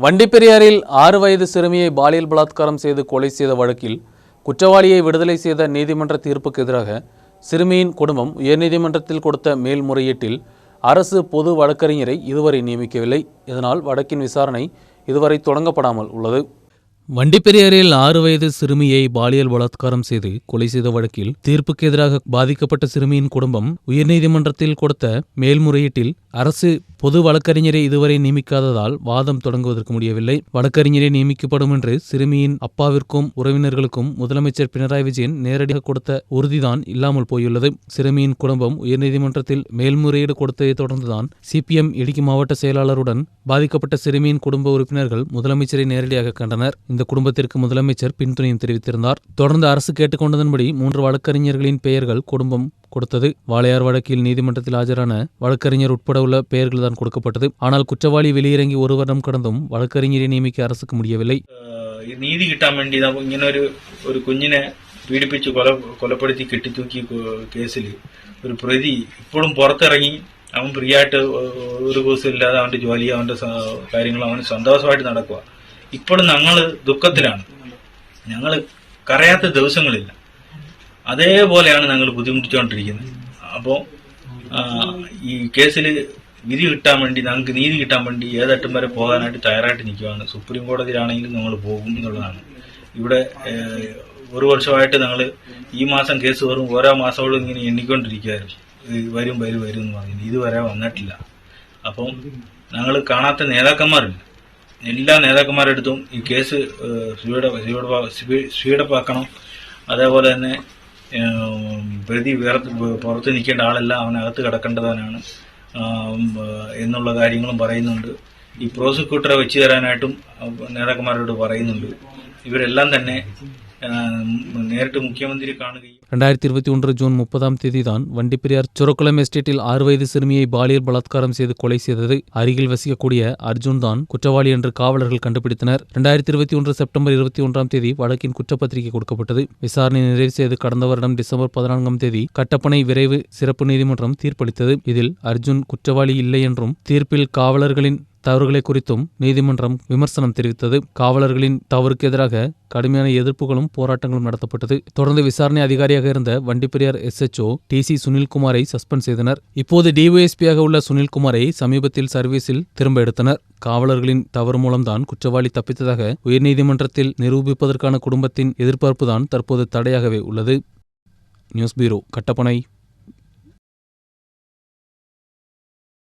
வண்டிப்பெரியாறில் 6 வயது சிறுமியை பாலியல் பலாத்காரம் செய்து கொலை செய்த வழக்கில் குற்றவாளியை விடுதலை செய்த நீதிமன்ற தீர்ப்புக்கு எதிராக சிறுமியின் குடும்பம் உயர்நீதிமன்றத்தில் கொடுத்த மேல்முறையீட்டில் அரசு பொது வழக்கறிஞரை இதுவரை நியமிக்கவில்லை. இதனால் வழக்கின் விசாரணை இதுவரை தொடங்கப்படாமல் உள்ளது. வண்டிப்பெரியாறில் 6 வயது சிறுமியை பாலியல் பலாத்காரம் செய்து கொலை செய்த வழக்கில் தீர்ப்புக்கு எதிராக பாதிக்கப்பட்ட சிறுமியின் குடும்பம் உயர்நீதிமன்றத்தில் கொடுத்த மேல்முறையீட்டில் அரசு பொது வழக்கறிஞரை இதுவரை நியமிக்காததால் வாதம் தொடங்குவதற்கு முடியவில்லை. வழக்கறிஞரை நியமிக்கப்படும் என்று சிறுமியின் அப்பாவிற்கும் உறவினர்களுக்கும் முதலமைச்சர் பினராயி விஜயன் நேரடியாக கொடுத்த உறுதிதான் இல்லாமல் போயுள்ளது. சிறுமியின் குடும்பம் உயர்நீதிமன்றத்தில் மேல்முறையீடு கொடுத்ததை தொடர்ந்துதான் சிபிஎம் இடுக்கி மாவட்ட செயலாளருடன் பாதிக்கப்பட்ட சிறுமியின் குடும்ப உறுப்பினர்கள் முதலமைச்சரை நேரடியாக கண்டனர். இந்த குடும்பத்திற்கு முதலமைச்சர் பின்துணையும் தெரிவித்திருந்தார். தொடர்ந்து அரசு கேட்டுக்கொண்டதன்படி 3 வழக்கறிஞர்களின் பெயர்கள் குடும்பம் கொடுத்தது. வாளையார் வழக்கில் நீதிமன்றத்தில் ஆஜரான வழக்கறிஞர் உட்பட உள்ள பெயர்கள் தான் கொடுக்கப்பட்டது. ஆனால் குற்றவாளி வெளியிறங்கி 1 வருடம் கடந்தும் വഴക്കറിஞரை നിയമിക്ക அரசுக்கு முடியவில்லை. നീതി കിട്ടാൻ വേണ്ടി ഇങ്ങനെ ഒരു കുഞ്ഞിനെ പീഡിപ്പിച്ച് കൊലപ്പെടുത്തി കെട്ടിത്തൂക്കി കേസിൽ ഒരു പ്രതി ഇപ്പോഴും പുറത്തിറങ്ങി അവൻ ഫ്രീ ആയിട്ട് ഒരു ദിവസമില്ലാതെ അവന്റെ ജോലി അവന്റെ കാര്യങ്ങൾ അവന് സന്തോഷമായിട്ട് നടക്കുക. ഇപ്പോഴും ഞങ്ങള് ദുഃഖത്തിലാണ്. ഞങ്ങൾ കരയാത്ത ദിവസങ്ങളില്ല. അതേപോലെയാണ് ഞങ്ങൾ ബുദ്ധിമുട്ടിച്ചുകൊണ്ടിരിക്കുന്നത്. അപ്പോൾ ഈ കേസിൽ വിധി കിട്ടാൻ വേണ്ടി ഞങ്ങൾക്ക് നീതി കിട്ടാൻ വേണ്ടി ഏതറ്റം വരെ പോകാനായിട്ട് തയ്യാറായിട്ട് നിൽക്കുകയാണ്. സുപ്രീം കോടതിയിലാണെങ്കിലും ഞങ്ങൾ പോകും എന്നുള്ളതാണ്. ഇവിടെ 1 വർഷമായിട്ട് ഞങ്ങൾ ഈ മാസം കേസ് വരും ഓരോ മാസത്തോളം ഇങ്ങനെ എണ്ണിക്കൊണ്ടിരിക്കുകയായിരുന്നു. വരും വരും വരും എന്ന് പറയുന്നത് ഇതുവരെ വന്നിട്ടില്ല. അപ്പം ഞങ്ങൾ കാണാത്ത നേതാക്കന്മാരില്ല. എല്ലാ നേതാക്കന്മാരെടുത്തും ഈ കേസ് സ്പീഡപ്പ് ആക്കണം. അതേപോലെ തന്നെ പ്രതി പുറത്ത് നിൽക്കേണ്ട ആളല്ല, അവനകത്ത് കിടക്കേണ്ടതാണ് എന്നുള്ള കാര്യങ്ങളും പറയുന്നുണ്ട്. ഈ പ്രോസിക്യൂട്ടറെ വെച്ച് തരാനായിട്ടും നേതാക്കന്മാരോട് പറയുന്നുണ്ട്. ഇവരെല്ലാം തന്നെ നേരിട്ട് മുഖ്യമന്ത്രി കാണുകയും 2021 ஜூன் 30 தான் வண்டிப்பெரியார் சுரக்குளம் எஸ்டேட்டில் 6 வயது சிறுமியை பாலியல் பலாத்காரம் செய்து கொலை செய்தது. அருகில் வசிக்கக்கூடிய அர்ஜுன் தான் குற்றவாளி என்று காவலர்கள் கண்டுபிடித்தனர். 2021 செப்டம்பர் 21 வழக்கின் குற்றப்பத்திரிகை கொடுக்கப்பட்டது. விசாரணை நிறைவு செய்து கடந்த வருடம் டிசம்பர் 14 கட்டப்பனை விரைவு சிறப்பு நீதிமன்றம் தீர்ப்பளித்தது. இதில் அர்ஜுன் குற்றவாளி இல்லை என்றும் தீர்ப்பில் காவலர்களின் தவறுகளை குறித்தும் நீதிமன்றம் விமர்சனம் தெரிவித்தது. காவலர்களின் தவறுக்கு எதிராக கடுமையான எதிர்ப்புகளும் போராட்டங்களும் நடத்தப்பட்டது. தொடர்ந்து விசாரணை அதிகாரியாக இருந்த வண்டிப்பெரியார் SHO TC சுனில்குமாரை சஸ்பெண்ட் செய்தனர். இப்போது DYSPயாக உள்ள சுனில்குமாரை சமீபத்தில் சர்வீஸில் திரும்ப எடுத்தனர். காவலர்களின் தவறு மூலம்தான் குற்றவாளி தப்பித்ததாக உயர்நீதிமன்றத்தில் நிரூபிப்பதற்கான குடும்பத்தின் எதிர்பார்ப்புதான் தற்போது தடையாகவே உள்ளது. News bureau, Kattappana.